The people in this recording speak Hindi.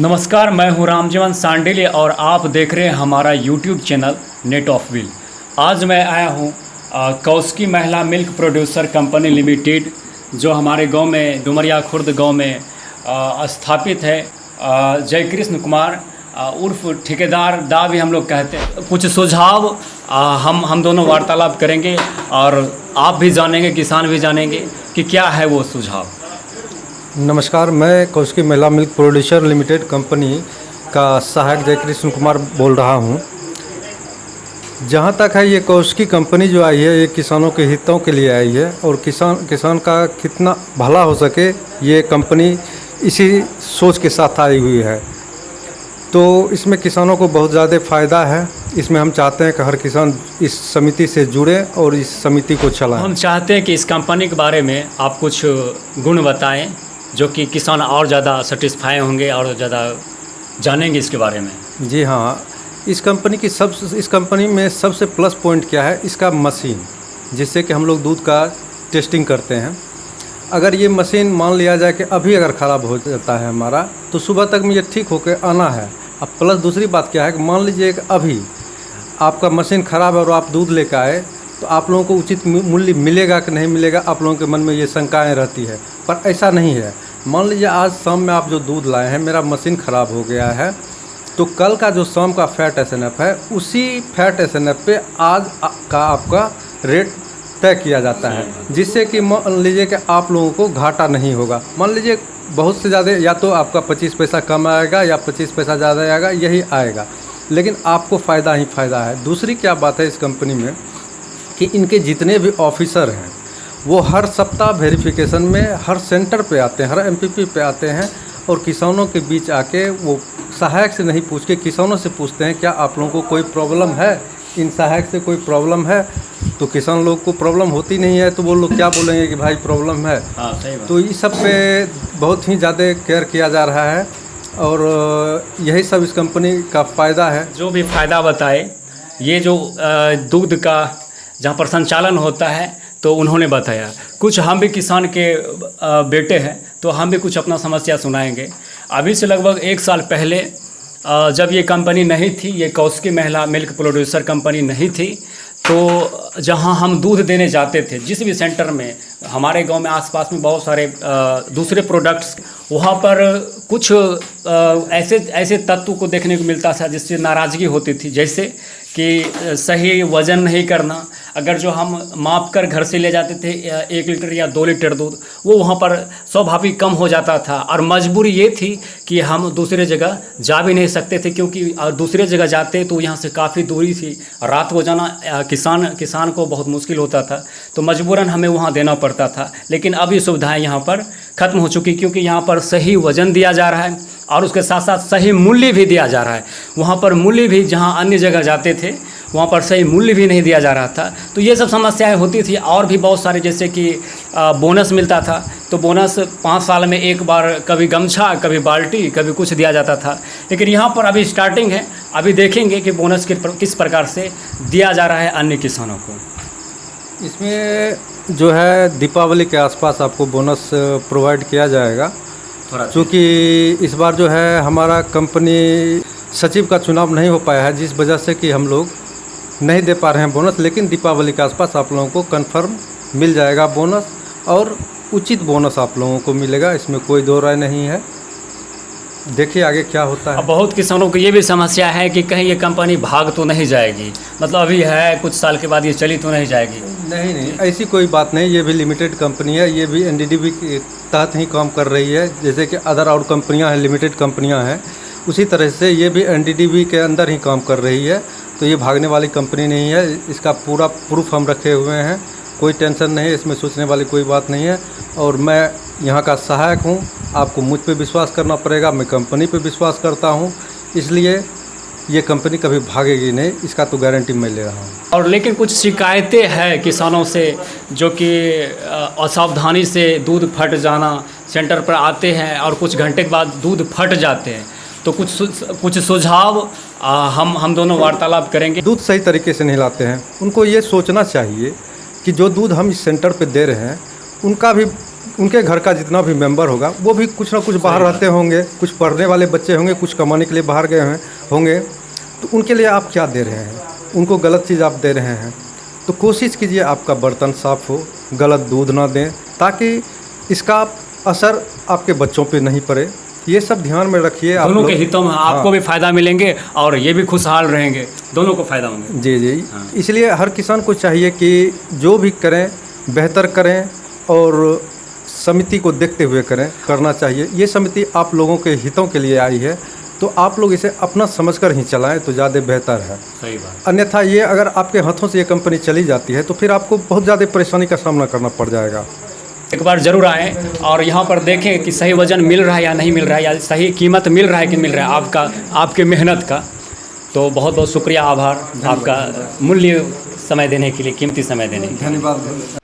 नमस्कार, मैं हूं रामजीवन सांडिल्य और आप देख रहे हैं हमारा YouTube channel net of wheel. आज मैं आया हूं कौस्की महिला मिल्क प्रोड्यूसर कंपनी लिमिटेड, जो हमारे गांव में डुमरिया खुर्द गांव में स्थापित है। जय कृष्ण कुमार उर्फ ठेकेदार दा भी हम लोग कहते हैं। कुछ सुझाव हम दोनों वार्तालाप करेंगे और आप भी जानेंगे, किसान भी जानेंगे कि क्या है वो सुझाव। नमस्कार, मैं कौस्की महिला मिल्क प्रोड्यूसर लिमिटेड कंपनी का सहायक जय कृष्ण कुमार बोल रहा हूं। जहां तक है ये कौस्की कंपनी जो आई है, ये किसानों के हितों के लिए आई है और किसान का कितना भला हो सके ये कंपनी इसी सोच के साथ आई हुई है। तो इसमें किसानों को बहुत ज़्यादा फ़ायदा है। इसमें हम चाहते हैं कि हर किसान इस समिति से जुड़े और इस समिति को चलाएं। हम चाहते हैं कि इस कंपनी के बारे में आप कुछ गुण बताएं, जो कि किसान और ज़्यादा सेटिस्फाई होंगे और ज़्यादा जानेंगे इसके बारे में। जी हाँ, इस कंपनी में सबसे प्लस पॉइंट क्या है, इसका मशीन, जिससे कि हम लोग दूध का टेस्टिंग करते हैं। अगर ये मशीन मान लिया जाए कि अभी अगर ख़राब हो जाता है हमारा, तो सुबह तक में ये ठीक होकर आना है। अब प्लस दूसरी बात क्या है कि मान लीजिए कि अभी आपका मशीन ख़राब है और आप दूध लेकर आए, तो आप लोगों को उचित मूल्य मिलेगा कि नहीं मिलेगा, आप लोगों के मन में ये शंकाएं रहती है। पर ऐसा नहीं है। मान लीजिए आज शाम में आप जो दूध लाए हैं, मेरा मशीन ख़राब हो गया है, तो कल का जो शाम का फैट एसएनएफ है, उसी फैट एसएनएफ पे आज का आपका रेट तय किया जाता है, जिससे कि मान लीजिए कि आप लोगों को घाटा नहीं होगा। मान लीजिए बहुत से ज़्यादा या तो आपका 25 पैसा कम आएगा या 25 पैसा ज़्यादा आएगा, यही आएगा, लेकिन आपको फ़ायदा ही फ़ायदा है। दूसरी क्या बात है इस कंपनी में कि इनके जितने भी ऑफिसर हैं वो हर सप्ताह वेरिफिकेशन में हर सेंटर पे आते हैं, हर एमपीपी पे आते हैं और किसानों के बीच आके वो सहायक से नहीं पूछ के किसानों से पूछते हैं क्या आप लोगों को कोई प्रॉब्लम है, इन सहायक से कोई प्रॉब्लम है। तो किसान लोग को प्रॉब्लम होती नहीं है, तो वो लोग क्या बोलेंगे कि भाई प्रॉब्लम है। सही बात। तो इस सब पे बहुत ही ज़्यादा केयर किया जा रहा है और यही सब इस कंपनी का फ़ायदा है। जो भी फ़ायदा बताए, ये जो दूध का जहाँ पर संचालन होता है तो उन्होंने बताया। कुछ हम भी किसान के बेटे हैं, तो हम भी कुछ अपना समस्या सुनाएंगे। अभी से लगभग 1 साल पहले जब ये कंपनी नहीं थी, ये कौस्की महिला मिल्क प्रोड्यूसर कंपनी नहीं थी, तो जहां हम दूध देने जाते थे, जिस भी सेंटर में, हमारे गांव में आसपास में बहुत सारे दूसरे प्रोडक्ट्स, वहां पर कुछ ऐसे तत्व को देखने को मिलता था जिससे नाराज़गी होती थी। जैसे कि सही वज़न नहीं करना। अगर जो हम माप कर घर से ले जाते थे 1 लीटर या 2 लीटर दूध, वो वहाँ पर स्वाभाविक कम हो जाता था और मजबूरी ये थी कि हम दूसरे जगह जा भी नहीं सकते थे, क्योंकि दूसरे जगह जाते तो यहाँ से काफ़ी दूरी थी, रात को जाना किसान को बहुत मुश्किल होता था, तो मजबूरन हमें वहाँ देना पड़ता था। लेकिन अब ये सुविधाएँ यहाँ पर ख़त्म हो चुकी, क्योंकि यहाँ पर सही वज़न दिया जा रहा है और उसके साथ साथ सही मूल्य भी दिया जा रहा है। वहाँ पर मूल्य भी, जहाँ अन्य जगह जाते थे वहाँ पर सही मूल्य भी नहीं दिया जा रहा था। तो ये सब समस्याएं होती थी। और भी बहुत सारे, जैसे कि बोनस मिलता था, तो बोनस 5 साल में एक बार, कभी गमछा, कभी बाल्टी, कभी कुछ दिया जाता था। लेकिन यहाँ पर अभी स्टार्टिंग है, अभी देखेंगे कि बोनस किस प्रकार से दिया जा रहा है अन्य किसानों को। इसमें जो है दीपावली के आसपास आपको बोनस प्रोवाइड किया जाएगा, क्योंकि इस बार जो है हमारा कंपनी सचिव का चुनाव नहीं हो पाया है, जिस वजह से कि हम लोग नहीं दे पा रहे हैं बोनस। लेकिन दीपावली के आसपास आप लोगों को कंफर्म मिल जाएगा बोनस, और उचित बोनस आप लोगों को मिलेगा, इसमें कोई दो राय नहीं है। देखिए आगे क्या होता है। अब बहुत किसानों को ये भी समस्या है कि कहीं ये कंपनी भाग तो नहीं जाएगी, मतलब अभी है, कुछ साल के बाद ये चली तो नहीं जाएगी। नहीं, ऐसी कोई बात नहीं। ये भी लिमिटेड कंपनी है, ये भी एनडीडीबी के तहत ही काम कर रही है। जैसे कि अदर आउट कंपनियां हैं, लिमिटेड कंपनियां हैं, उसी तरह से ये भी एनडीडीबी के अंदर ही काम कर रही है। तो ये भागने वाली कंपनी नहीं है, इसका पूरा प्रूफ हम रखे हुए हैं, कोई टेंशन नहीं है, इसमें सोचने वाली कोई बात नहीं है। और मैं यहाँ का सहायक हूँ, आपको मुझ पे विश्वास करना पड़ेगा, मैं कंपनी पे विश्वास करता हूँ, इसलिए ये कंपनी कभी भागेगी नहीं, इसका तो गारंटी मैं ले रहा हूँ। और लेकिन कुछ शिकायतें हैं किसानों से, जो कि असावधानी से दूध फट जाना, सेंटर पर आते हैं और कुछ घंटे के बाद दूध फट जाते हैं। तो कुछ सुझाव हम दोनों वार्तालाप करेंगे। दूध सही तरीके से नहीं लाते हैं, उनको ये सोचना चाहिए कि जो दूध हम इस सेंटर पे दे रहे हैं, उनका भी उनके घर का जितना भी मेंबर होगा वो भी कुछ ना कुछ बाहर रहते होंगे, कुछ पढ़ने वाले बच्चे होंगे, कुछ कमाने के लिए बाहर गए होंगे, तो उनके लिए आप क्या दे रहे हैं? उनको गलत चीज़ आप दे रहे हैं। तो कोशिश कीजिए आपका बर्तन साफ़ हो, गलत दूध ना दें, ताकि इसका असर आपके बच्चों पे नहीं पड़े। ये सब ध्यान में रखिए आप दोनों लोग। के हितों में, आपको भी फ़ायदा मिलेंगे और ये भी खुशहाल रहेंगे, दोनों को फ़ायदा होंगे। जी जी, हाँ। इसलिए हर किसान को चाहिए कि जो भी करें बेहतर करें और समिति को देखते हुए करना चाहिए। ये समिति आप लोगों के हितों के लिए आई है, तो आप लोग इसे अपना समझकर ही चलाएं तो ज़्यादा बेहतर है। सही बात। अन्यथा ये अगर आपके हाथों से ये कंपनी चली जाती है तो फिर आपको बहुत ज़्यादा परेशानी का सामना करना पड़ जाएगा। एक बार ज़रूर आएँ और यहाँ पर देखें कि सही वज़न मिल रहा है या नहीं मिल रहा है, या सही कीमत मिल रहा है कि मिल रहा है आपका, आपके मेहनत का। तो बहुत बहुत शुक्रिया, आभार आपका मूल्य समय देने के लिए, कीमती समय देने के लिए। धन्यवाद।